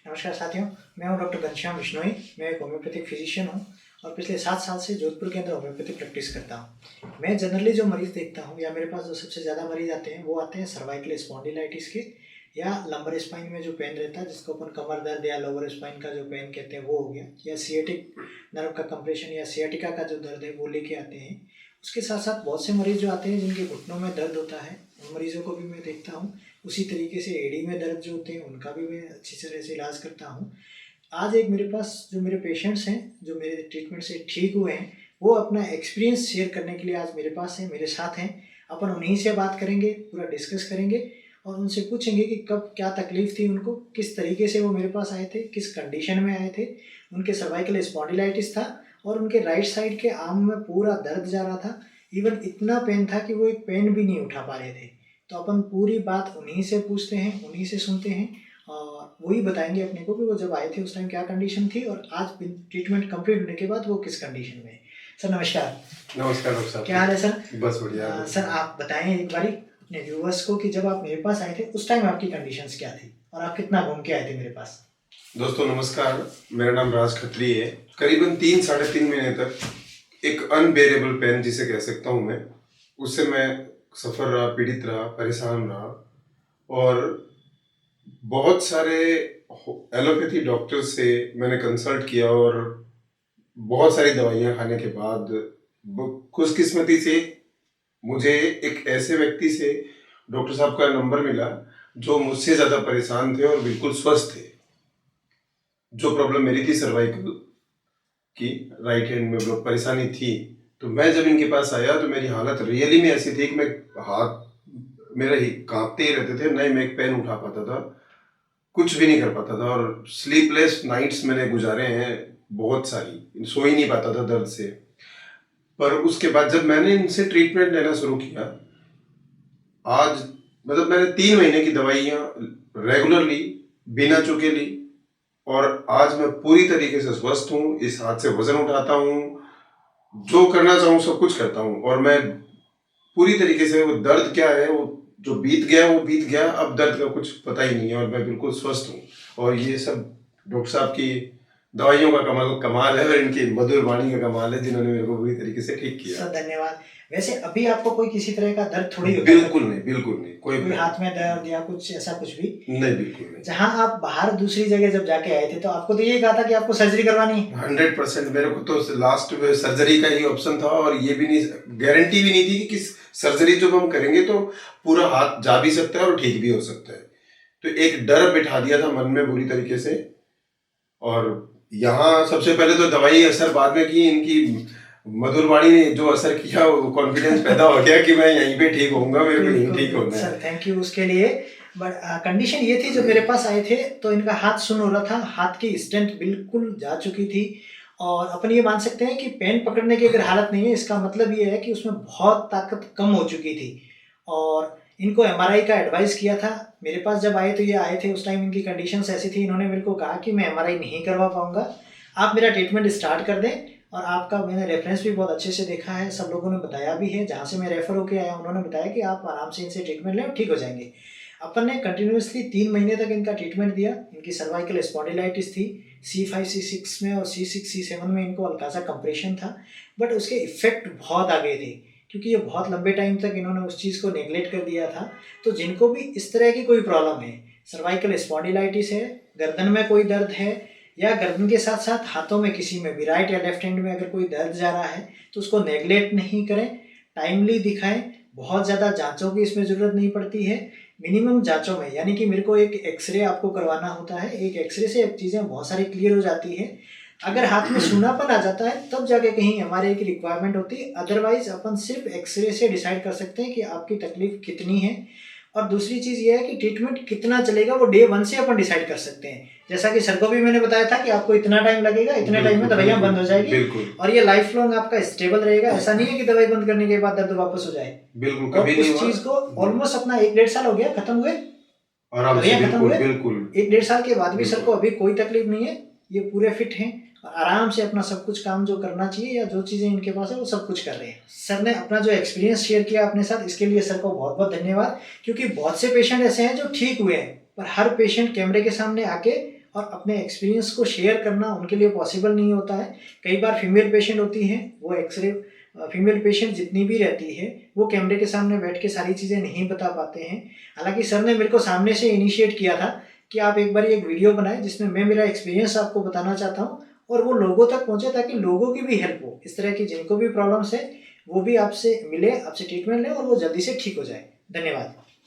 नमस्कार साथियों, मैं हूं डॉक्टर घनश्याम बिश्नोई। मैं एक होम्योपैथिक फिजिशियन हूं और पिछले 7 साल से जोधपुर के अंदर होम्योपैथी प्रैक्टिस करता हूं। मैं जनरली जो मरीज़ देखता हूं या मेरे पास जो सबसे ज़्यादा मरीज़ आते हैं वो आते हैं सर्वाइकल स्पॉन्डिलाइटिस के या लंबर स्पाइन में जो पेन रहता है जिसको अपन कमर दर्द या लोअर स्पाइन का जो पेन कहते हैं वो हो गया, या सियाटिक नर्व का कंप्रेशन या सियाटिका का जो दर्द है वो लेके आते हैं। उसके साथ साथ बहुत से मरीज़ जो आते हैं जिनके घुटनों में दर्द होता है, उन मरीज़ों को भी मैं देखता हूँ। उसी तरीके से एड़ी में दर्द जो होते हैं उनका भी मैं अच्छी तरह से इलाज करता हूँ। आज एक मेरे पास जो मेरे पेशेंट्स हैं जो मेरे ट्रीटमेंट से ठीक हुए हैं, वो अपना एक्सपीरियंस शेयर करने के लिए आज मेरे पास हैं, मेरे साथ हैं। अपन उन्हीं से बात करेंगे, पूरा डिस्कस करेंगे और उनसे पूछेंगे कि कब क्या तकलीफ़ थी उनको, किस तरीके से वो मेरे पास आए थे, किस कंडीशन में आए थे। उनके सर्वाइकल स्पॉन्डिलाइटिस था और उनके राइट साइड के आर्म में पूरा दर्द जा रहा था। इवन इतना पेन था कि वो एक पेन भी नहीं उठा पा रहे थे। तो अपन पूरी बात उन्हीं से पूछते हैं, उन्हीं से सुनते हैं और वही बताएंगे अपने को कि वो जब आए थे उस टाइम क्या कंडीशन थी और आज ट्रीटमेंट कंप्लीट होने के बाद वो किस कंडीशन में है। सर नमस्कार। नमस्कार डॉक्टर साहब। क्या हाल है सर? बस बढ़िया। सर आप बताएं एक बारी अपने व्यूअर्स को कि जब आप मेरे पास आए थे उस टाइम आपकी कंडीशंस क्या थी और आप कितना घूम के आए थे मेरे पास? दोस्तों नमस्कार, मेरा नाम राज खत्री है। करीबन 3-3.5 महीने तक एक अनबेरेबल पेन जिसे कह सकता हूँ मैं, उससे मैं सफ़र रहा, पीड़ित रहा, परेशान रहा और बहुत सारे एलोपैथी डॉक्टर से मैंने कंसल्ट किया और बहुत सारी दवाइयाँ खाने के बाद खुशकिस्मती से मुझे एक ऐसे व्यक्ति से डॉक्टर साहब का नंबर मिला जो मुझसे ज़्यादा परेशान थे और बिल्कुल स्वस्थ थे। जो प्रॉब्लम मेरी थी सर्वाइकल की, राइट हैंड में जो परेशानी थी, तो मैं जब इनके पास आया तो मेरी हालत रियली में ऐसी थी कि मैं हाथ मेरे ही कांपते ही रहते थे, नहीं मैं एक पेन उठा पाता था, कुछ भी नहीं कर पाता था और स्लीपलेस नाइट्स मैंने गुजारे हैं बहुत सारी, सो ही नहीं पाता था दर्द से। पर उसके बाद जब मैंने इनसे ट्रीटमेंट लेना शुरू किया, आज मतलब मैंने 3 महीने की दवाइयाँ रेगुलरली बिना चूके ली और आज मैं पूरी तरीके से स्वस्थ हूँ। इस हाथ से वजन उठाता हूँ, जो करना चाहूँ सब कुछ करता हूँ और मैं पूरी तरीके से, वो दर्द क्या है वो जो बीत गया वो बीत गया, अब दर्द का कुछ पता ही नहीं है और मैं बिल्कुल स्वस्थ हूँ। और ये सब डॉक्टर साहब की दवाइयों का कमाल है और इनकी मधुर वाणी का कमाल है, जिन्होंने मेरे को पूरी तरीके से ठीक किया। सर धन्यवाद। वैसे अभी आपको कोई किसी तरह का दर्द थोड़ी होता बिल्कुल नहीं, बिल्कुल नहीं, कोई हाथ में दर्द या कुछ ऐसा कुछ भी नहीं, बिल्कुल नहीं। जहाँ आप बाहर दूसरी जगह जब जाके आए थे तो आपको तो ये कहा था कि आपको सर्जरी करवानी है? 100% मेरे को तो लास्ट में सर्जरी का ही ऑप्शन था और ये भी नहीं, गारंटी भी नहीं थी कि किस सर्जरी जब हम करेंगे तो पूरा हाथ जा भी सकता है और ठीक भी हो सकता है। तो एक डर बिठा दिया था मन में बुरी तरीके से। और यहाँ सबसे पहले तो दवाई असर बाद में की, इनकी मधुर वाणी ने जो असर किया, वो कॉन्फिडेंस पैदा हो गया कि मैं यहीं पे ठीक होऊंगा, मेरे को यहीं ठीक होना है। सर थैंक यू उसके लिए। बट कंडीशन ये थी, जब मेरे पास आए थे तो इनका हाथ सुन्न हो रहा था, हाथ की स्ट्रेंथ बिल्कुल जा चुकी थी और अपन ये मान सकते हैं कि पेन पकड़ने की अगर हालत नहीं है, इसका मतलब ये है कि उसमें बहुत ताकत कम हो चुकी थी। और इनको एमआरआई का एडवाइस किया था। मेरे पास जब आए तो ये आए थे, उस टाइम इनकी कंडीशंस ऐसी थी, इन्होंने मेरे को कहा कि मैं एमआरआई नहीं करवा पाऊंगा, आप मेरा ट्रीटमेंट स्टार्ट कर दें। और आपका मैंने रेफरेंस भी बहुत अच्छे से देखा है, सब लोगों ने बताया भी है, जहाँ से मैं रेफर होकर आया उन्होंने बताया कि आप आराम से इनसे ट्रीटमेंट लें, ठीक हो जाएंगे। अपन ने कंटिन्यूसली 3 महीने तक इनका ट्रीटमेंट दिया। इनकी सर्वाइकल स्पॉन्डिलाइटिस थी, C5 C6 में और C6 C7 में इनको हल्का सा कंप्रेशन था, बट उसके इफेक्ट बहुत आ गए थे क्योंकि ये बहुत लंबे टाइम तक इन्होंने उस चीज़ को नेगलेक्ट कर दिया था। तो जिनको भी इस तरह की कोई प्रॉब्लम है, सर्वाइकल स्पॉन्डिलाइटिस है, गर्दन में कोई दर्द है या गर्दन के साथ साथ हाथों में किसी में भी, राइट या लेफ्ट हैंड में अगर कोई दर्द जा रहा है तो उसको नेगलेक्ट नहीं करें, टाइमली दिखाएं। बहुत ज़्यादा जांचों की इसमें ज़रूरत नहीं पड़ती है, मिनिमम जांचों में, यानी कि मेरे को एक एक्सरे आपको करवाना होता है, एक एक्सरे से चीज़ें बहुत सारी क्लियर हो जाती है। अगर हाथ में सूनापन आ जाता है तब जाके कहीं एमआरआई की रिक्वायरमेंट होती है, अदरवाइज अपन सिर्फ एक्सरे से डिसाइड कर सकते हैं कि आपकी तकलीफ कितनी है। और दूसरी चीज़ ये है कि ट्रीटमेंट कितना चलेगा वो डे 1 से अपन डिसाइड कर सकते हैं। जैसा कि सर को भी मैंने बताया था कि आपको इतना टाइम लगेगा, इतने टाइम में दवाइयाँ बंद हो जाएगी और ये लाइफ लॉन्ग आपका स्टेबल रहेगा। ऐसा नहीं है कि दवाई बंद करने के बाद दर्द वापस हो जाए। बिल्कुल, कभी नहीं। उस चीज़ को ऑलमोस्ट अपना 1-1.5 साल हो गया, खत्म हुए, दवाइयाँ खत्म हुए, 1-1.5 साल के बाद भी सर को अभी कोई तकलीफ नहीं है, ये पूरे फिट हैं और आराम से अपना सब कुछ काम जो करना चाहिए या जो चीज़ें इनके पास है वो सब कुछ कर रहे हैं। सर ने अपना जो एक्सपीरियंस शेयर किया अपने साथ, इसके लिए सर को बहुत बहुत धन्यवाद। क्योंकि बहुत से पेशेंट ऐसे हैं जो ठीक हुए हैं, पर हर पेशेंट कैमरे के सामने आके और अपने एक्सपीरियंस को शेयर करना उनके लिए पॉसिबल नहीं होता है। कई बार फीमेल पेशेंट होती हैं, वो एक्सरे फीमेल पेशेंट जितनी भी रहती है वो कैमरे के सामने बैठ के सारी चीज़ें नहीं बता पाते हैं। हालांकि सर ने मेरे को सामने से इनिशिएट किया था कि आप एक बार एक वीडियो बनाएं जिसमें मैं मेरा एक्सपीरियंस आपको बताना चाहता हूँ और वो लोगों तक पहुँचे ताकि लोगों की भी हेल्प हो। इस तरह की जिनको भी प्रॉब्लम्स है वो भी आपसे मिले, आपसे ट्रीटमेंट लें और वो जल्दी से ठीक हो जाए। धन्यवाद।